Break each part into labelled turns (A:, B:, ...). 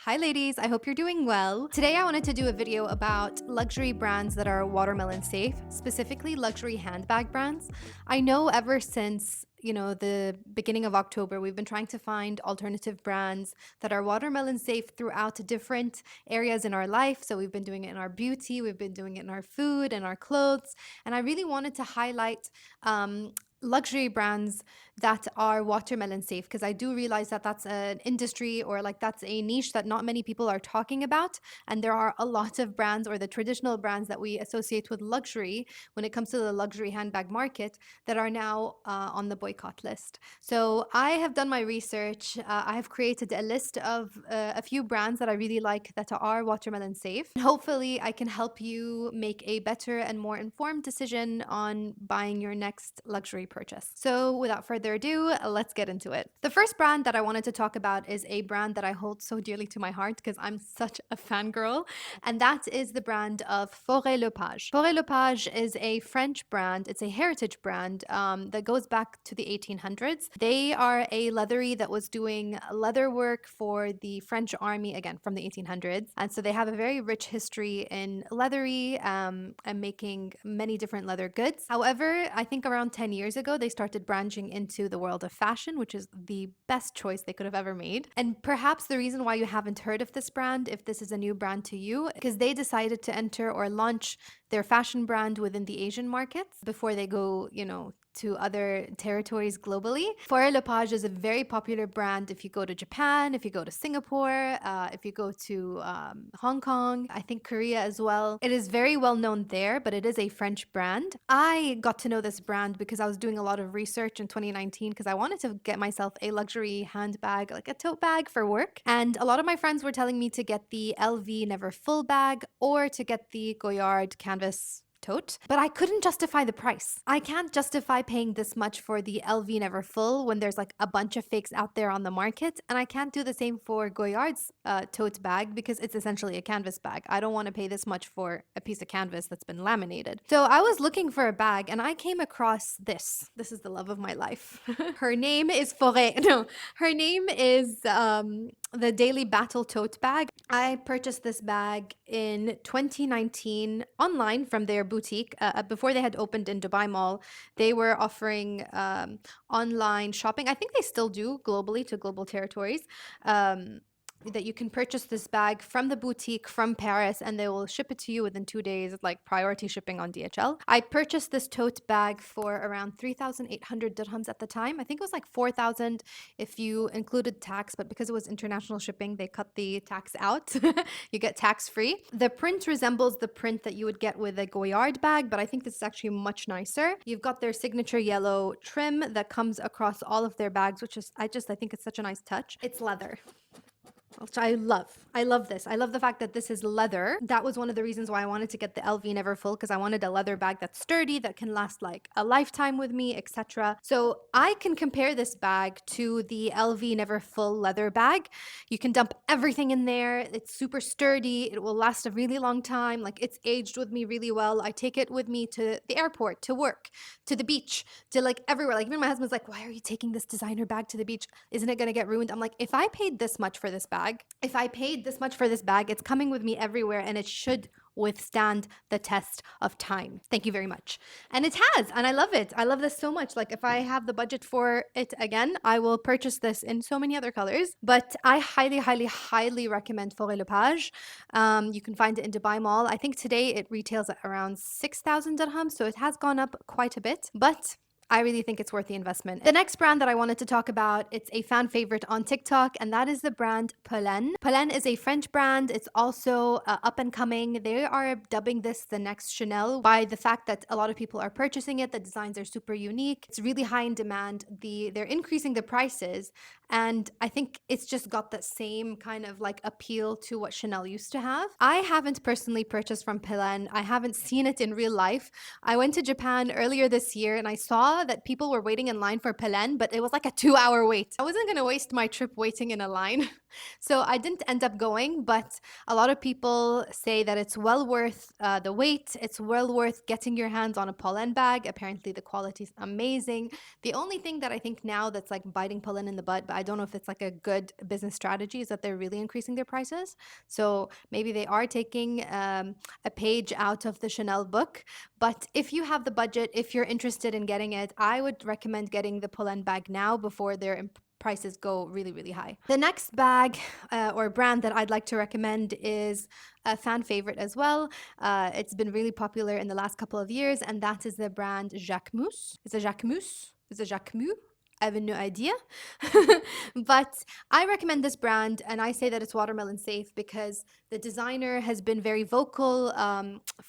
A: Hi ladies, I hope you're doing well. Today I wanted to do a video about luxury brands that are watermelon safe, specifically luxury handbag brands. I know ever since the beginning of October, we've been trying to find alternative brands that are watermelon safe throughout different areas in our life. So we've been doing it in our beauty, we've been doing it in our food and our clothes. And I really wanted to highlight luxury brands that are watermelon safe because I do realize that that's an industry or like that's a niche that not many people are talking about, and there are a lot of brands or the traditional brands that we associate with luxury when it comes to the luxury handbag market that are now on the boycott list. So I have done my research. I have created a list of a few brands that I really like that are watermelon safe. And hopefully I can help you make a better and more informed decision on buying your next luxury purchase. So without further ado, let's get into it. The first brand that I wanted to talk about is a brand that I hold so dearly to my heart because I'm such a fangirl, and that is the brand of Faure Le Page. Faure Le Page is a French brand. It's a heritage brand that goes back to the 1800s. They are a leathery that was doing leather work for the French army, again, from the 1800s. And so they have a very rich history in leathery and making many different leather goods. However, I think around 10 years ago, they started branching into the world of fashion, which is the best choice they could have ever made. And perhaps the reason why you haven't heard of this brand, if this is a new brand to you, because they decided to enter or launch their fashion brand within the Asian markets before they go, to other territories globally. Faure Le Page is a very popular brand if you go to Japan, if you go to Singapore, if you go to Hong Kong, I think Korea as well. It is very well known there, but it is a French brand. I got to know this brand because I was doing a lot of research in 2019 because I wanted to get myself a luxury handbag, like a tote bag for work. And a lot of my friends were telling me to get the LV Never Full bag or to get the Goyard canvas tote, but I couldn't justify the price. I can't justify paying this much for the LV Never Full when there's like a bunch of fakes out there on the market, and I can't do the same for Goyard's tote bag because it's essentially a canvas bag. I don't want to pay this much for a piece of canvas that's been laminated. So I was looking for a bag and I came across this. This is the love of my life. Her name is Faure. No, her name is the Daily Battle tote bag. I purchased this bag in 2019 online from their boutique. Before they had opened in Dubai Mall, they were offering online shopping. I think they still do globally to global territories. That you can purchase this bag from the boutique from Paris and they will ship it to you within 2 days, like priority shipping on DHL. I purchased this tote bag for around 3,800 dirhams at the time. I think it was like 4,000 if you included tax, but because it was international shipping, they cut the tax out. You get tax free. The print resembles the print that you would get with a Goyard bag, but I think this is actually much nicer. You've got their signature yellow trim that comes across all of their bags, which is, I think it's such a nice touch. It's leather, which I love. I love this. I love the fact that this is leather. That was one of the reasons why I wanted to get the LV Never Full, because I wanted a leather bag that's sturdy, that can last like a lifetime with me, etc. So I can compare this bag to the LV Never Full leather bag. You can dump everything in there. It's super sturdy. It will last a really long time. Like, it's aged with me really well. I take it with me to the airport, to work, to the beach, to like everywhere. Like, even my husband's like, why are you taking this designer bag to the beach? Isn't it going to get ruined? I'm like, if I paid this much for this bag, it's coming with me everywhere and it should withstand the test of time. Thank you very much. And it has, and I love it. I love this so much. Like, if I have the budget for it again, I will purchase this in so many other colors. But I highly, highly, highly recommend Faure Le Page. You can find it in Dubai Mall. I think today it retails at around 6,000 dirhams, so it has gone up quite a bit. But I really think it's worth the investment. The next brand that I wanted to talk about, it's a fan favorite on TikTok, and that is the brand Polène. Polène is a French brand. It's also up and coming. They are dubbing this the next Chanel by the fact that a lot of people are purchasing it. The designs are super unique. It's really high in demand. They're increasing the prices, and I think it's just got that same kind of like appeal to what Chanel used to have. I haven't personally purchased from Polène. I haven't seen it in real life. I went to Japan earlier this year and I saw saw that people were waiting in line for Polène, but it was like a 2-hour wait. I wasn't gonna waste my trip waiting in a line. So I didn't end up going, but a lot of people say that it's well worth the wait. It's well worth getting your hands on a Polène bag. Apparently the quality is amazing. The only thing that I think now that's like biting Polène in the butt, but I don't know if it's like a good business strategy, is that they're really increasing their prices. So maybe they are taking a page out of the Chanel book. But if you have the budget, if you're interested in getting it, I would recommend getting the Polène bag now before their prices go really, really high. The next bag or brand that I'd like to recommend is a fan favorite as well. It's been really popular in the last couple of years, and that is the brand Jacquemus. Is it Jacquemus? Is it Jacquemus? I have no idea. But I recommend this brand, and I say that it's watermelon safe because the designer has been very vocal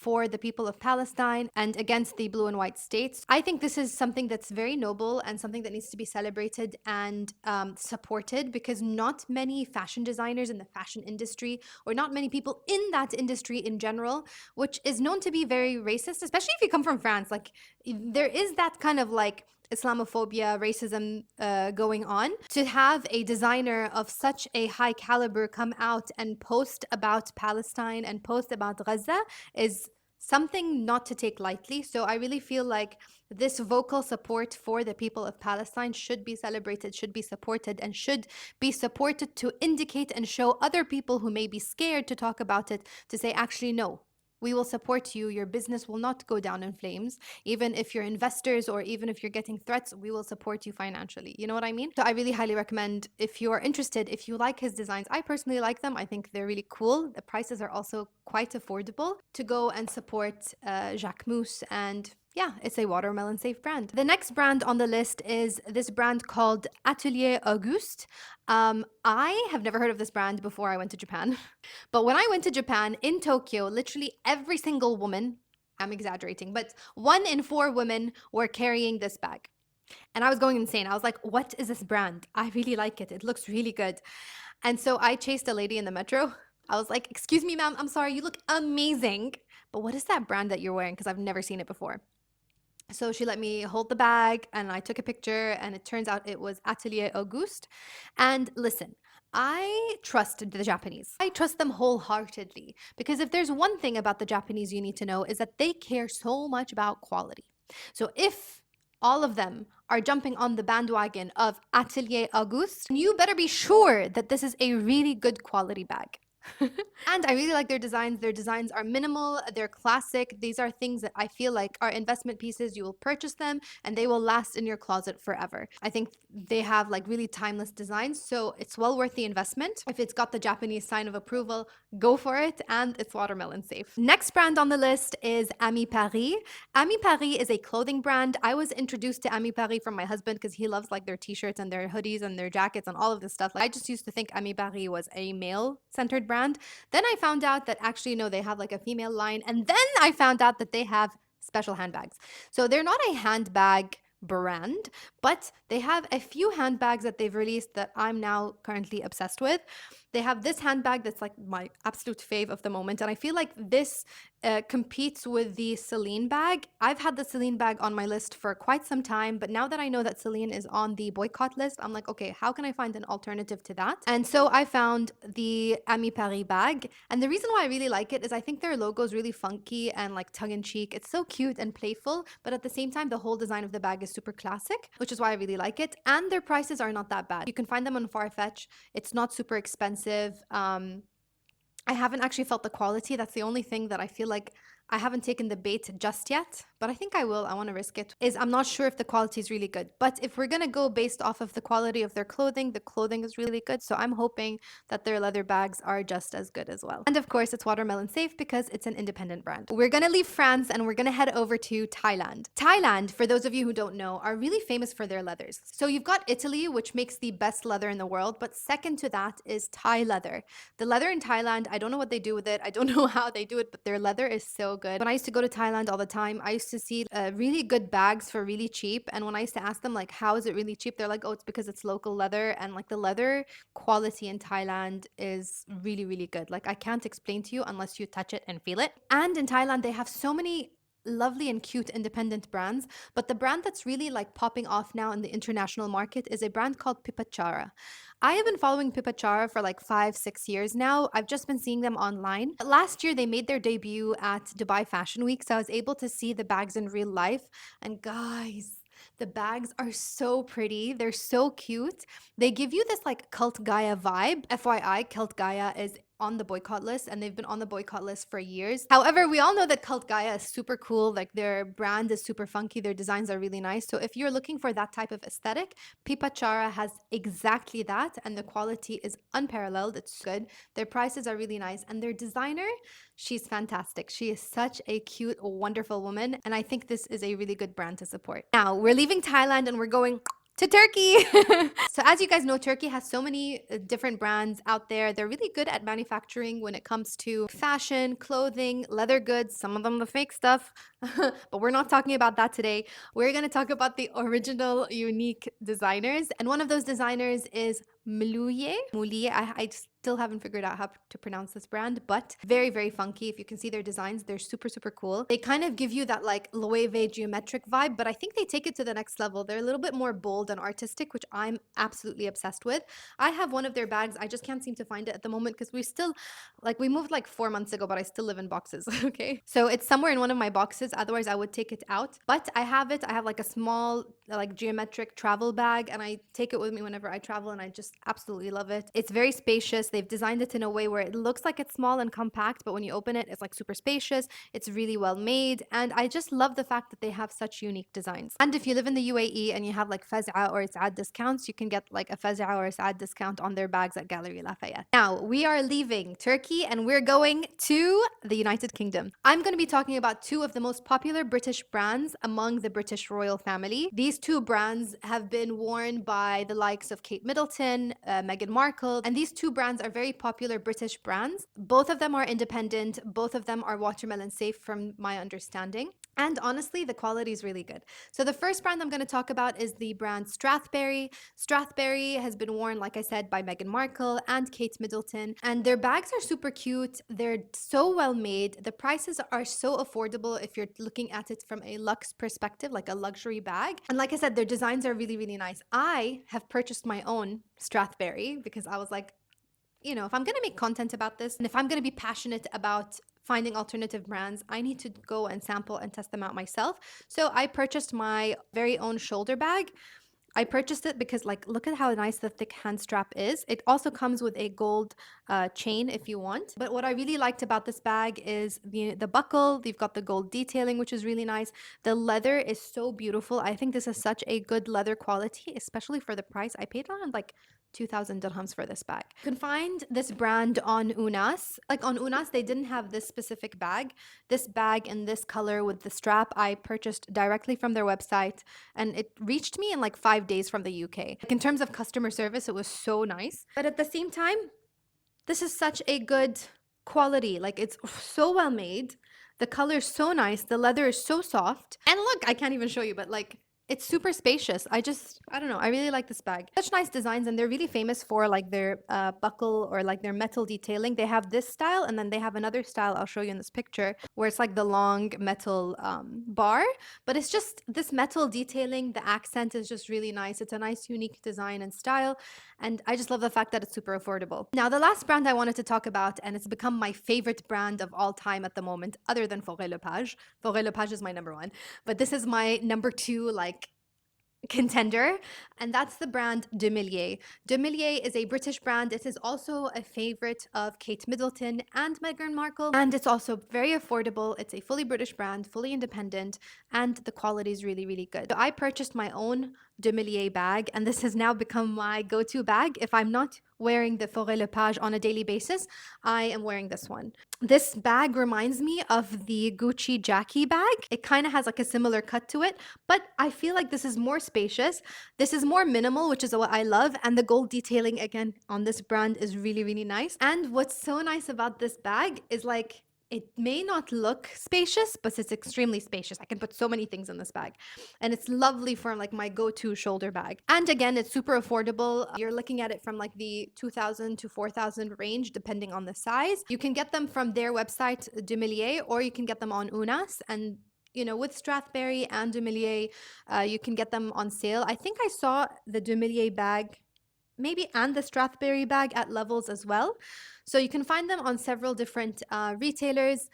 A: for the people of Palestine and against the blue and white states. I think this is something that's very noble and something that needs to be celebrated and supported, because not many fashion designers in the fashion industry, or not many people in that industry in general, which is known to be very racist, especially if you come from France. Like, there is that kind of like Islamophobia, racism going on. To have a designer of such a high caliber come out and post about Palestine and post about Gaza is something not to take lightly. So I really feel like this vocal support for the people of Palestine should be celebrated, should be supported, and should be supported to indicate and show other people who may be scared to talk about it to say, actually, no. We will support you. Your business will not go down in flames. Even if you're investors or even if you're getting threats, we will support you financially. You know what I mean? So I really highly recommend, if you're interested, if you like his designs, I personally like them. I think they're really cool. The prices are also quite affordable, to go and support Jacquemus. And yeah, it's a watermelon safe brand. The next brand on the list is this brand called Atelier Auguste. I have never heard of this brand before I went to Japan. But when I went to Japan, in Tokyo, literally every single woman, I'm exaggerating, but 1 in 4 women were carrying this bag. And I was going insane. I was like, what is this brand? I really like it. It looks really good. And so I chased a lady in the metro. I was like, excuse me, ma'am, I'm sorry, you look amazing. But what is that brand that you're wearing? Because I've never seen it before. So she let me hold the bag and I took a picture, and it turns out it was Atelier Auguste. And listen, I trust the Japanese. I trust them wholeheartedly, because if there's one thing about the Japanese you need to know, is that they care so much about quality. So if all of them are jumping on the bandwagon of Atelier Auguste, you better be sure that this is a really good quality bag. And I really like their designs. Their designs are minimal, they're classic. These are things that I feel like are investment pieces. You will purchase them and they will last in your closet forever. I think they have like really timeless designs, so it's well worth the investment. If it's got the Japanese sign of approval, go for it, and it's watermelon safe. Next brand on the list is AMII. AMII is a clothing brand. I was introduced to AMII from my husband because he loves like their t-shirts and their hoodies and their jackets and all of this stuff. Like, I just used to think AMII was a male-centered brand. Then I found out that actually, no, they have like a female line. And then I found out that they have special handbags. So they're not a handbag brand, but they have a few handbags that they've released that I'm now currently obsessed with. They have this handbag that's like my absolute fave of the moment. And I feel like this competes with the Celine bag. I've had the Celine bag on my list for quite some time, but now that I know that Celine is on the boycott list, I'm like, okay, how can I find an alternative to that? And so I found the AMII bag. And the reason why I really like it is I think their logo is really funky and like tongue-in-cheek. It's so cute and playful, but at the same time, the whole design of the bag is super classic, which is why I really like it. And their prices are not that bad. You can find them on Farfetch. It's not super expensive. I haven't actually felt the quality. That's the only thing that I feel like I haven't taken the bait just yet, but I think I will. I want to risk it. I'm not sure if the quality is really good, but if we're going to go based off of the quality of their clothing, the clothing is really good. So I'm hoping that their leather bags are just as good as well. And of course, it's watermelon safe because it's an independent brand. We're going to leave France and we're going to head over to Thailand. Thailand, for those of you who don't know, are really famous for their leathers. So you've got Italy, which makes the best leather in the world, but second to that is Thai leather. The leather in Thailand, I don't know what they do with it. I don't know how they do it, but their leather is so good. When I used to go to Thailand all the time, I used to see really good bags for really cheap. And when I used to ask them, like, how is it really cheap? They're like, oh, it's because it's local leather. And like the leather quality in Thailand is really, really good. Like, I can't explain to you unless you touch it and feel it. And in Thailand, they have so many lovely and cute independent brands. But the brand that's really like popping off now in the international market is a brand called Pipatchara. I have been following Pipatchara for like 5, 6 years now. I've just been seeing them online. Last year, they made their debut at Dubai Fashion Week, so I was able to see the bags in real life. And guys, the bags are so pretty. They're so cute. They give you this like cult Gaia vibe. FYI, cult Gaia is on the boycott list and they've been on the boycott list for years. However, we all know that Cult Gaia is super cool. Like their brand is super funky. Their designs are really nice. So if you're looking for that type of aesthetic, Pipachara has exactly that. And the quality is unparalleled. It's good. Their prices are really nice. And their designer, she's fantastic. She is such a cute, wonderful woman. And I think this is a really good brand to support. Now, we're leaving Thailand and we're going to Turkey. So as you guys know, Turkey has so many different brands out there. They're really good at manufacturing when it comes to fashion, clothing, leather goods, some of them the fake stuff. But we're not talking about that today. We're going to talk about the original unique designers. And one of those designers is Mlouye. Mlouye. I still haven't figured out how to pronounce this brand, but very, very funky. If you can see their designs, they're super, super cool. They kind of give you that like Loewe geometric vibe, but I think they take it to the next level. They're a little bit more bold and artistic, which I'm absolutely obsessed with. I have one of their bags. I just can't seem to find it at the moment because we moved like 4 months ago, but I still live in boxes. Okay. So it's somewhere in one of my boxes. Otherwise, I would take it out, but I have it. I have like a small, like geometric travel bag and I take it with me whenever I travel and I just absolutely love it. It's very spacious. They've designed it in a way where it looks like it's small and compact, but when you open it, it's like super spacious. It's really well made. And I just love the fact that they have such unique designs. And if you live in the UAE and you have like Faz'a or Saad discounts, you can get like a Faz'a or a Saad discount on their bags at Gallery Lafayette. Now, we are leaving Turkey and we're going to the United Kingdom. I'm going to be talking about two of the most popular British brands among the British royal family. These two brands have been worn by the likes of Kate Middleton, Meghan Markle, and these two brands are very popular British brands. Both of them are independent, both of them are watermelon safe from my understanding. And honestly, the quality is really good. So the first brand I'm going to talk about is the brand Strathberry. Strathberry has been worn, like I said, by Meghan Markle and Kate Middleton. And their bags are super cute. They're so well made. The prices are so affordable if you're looking at it from a luxe perspective, like a luxury bag. And like I said, their designs are really, really nice. I have purchased my own Strathberry because I was like, if I'm going to make content about this and if I'm going to be passionate about finding alternative brands, I need to go and sample and test them out myself. So I purchased my very own shoulder bag. I purchased it because look at how nice the thick hand strap is. It also comes with a gold chain if you want. But what I really liked about this bag is the buckle. You've got the gold detailing, which is really nice. The leather is so beautiful. I think this is such a good leather quality, especially for the price. I paid around 2,000 dirhams for this bag. You can find this brand on Unas. On Unas, they didn't have this specific bag. This bag in this color with the strap, I purchased directly from their website and it reached me in 5 days from the UK. In terms of customer service, it was so nice. But at the same time, this is such a good quality. It's so well made. The color is so nice. The leather is so soft. And look, I can't even show you, but it's super spacious. I don't know. I really like this bag. Such nice designs, and they're really famous for their buckle or their metal detailing. They have this style, and then they have another style I'll show you in this picture where it's the long metal bar. But it's just this metal detailing. The accent is just really nice. It's a nice, unique design and style. And I just love the fact that it's super affordable. Now, the last brand I wanted to talk about, and it's become my favorite brand of all time at the moment, other than Faure Le Page. Faure Le Page is my number one. But this is my number two, contender, and that's the brand Demellier. Demellier is a British brand. It is also a favorite of Kate Middleton and Meghan Markle, and it's also very affordable. It's a fully British brand, fully independent, and the quality is really, really good. So I purchased my own Demellier bag, and this has now become my go-to bag. If I'm not wearing the Faure Le Page on a daily basis, I am wearing this one. This bag reminds me of the Gucci Jackie bag. It kind of has a similar cut to it, but I feel like this is more spacious. This is more minimal, which is what I love. And the gold detailing again on this brand is really, really nice. And what's so nice about this bag is it may not look spacious, but it's extremely spacious. I can put so many things in this bag. And it's lovely for my go-to shoulder bag. And again, it's super affordable. You're looking at it from the 2,000 to 4,000 range, depending on the size. You can get them from their website, Demellier, or you can get them on Unas. And you know, with Strathberry and Demellier, you can get them on sale. I think I saw the Demellier bag maybe and the Strathberry bag at Levels as well. So you can find them on several different retailers.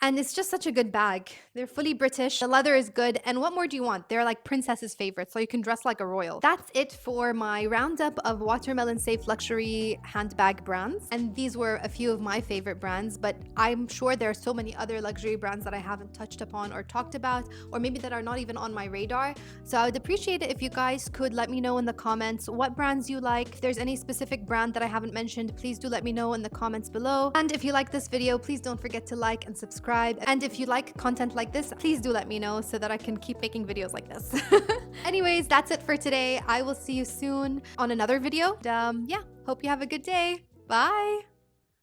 A: And it's just such a good bag. They're fully British. The leather is good. And what more do you want? They're like princess's favorites, so you can dress like a royal. That's it for my roundup of watermelon safe luxury handbag brands. And these were a few of my favorite brands, but I'm sure there are so many other luxury brands that I haven't touched upon or talked about, or maybe that are not even on my radar. So I would appreciate it if you guys could let me know in the comments what brands you like. If there's any specific brand that I haven't mentioned, please do let me know in the comments below. And if you like this video, please don't forget to like and subscribe. And if you like content like this, please do let me know so that I can keep making videos like this. Anyways, that's it for today. I will see you soon on another video. Yeah, hope you have a good day. Bye.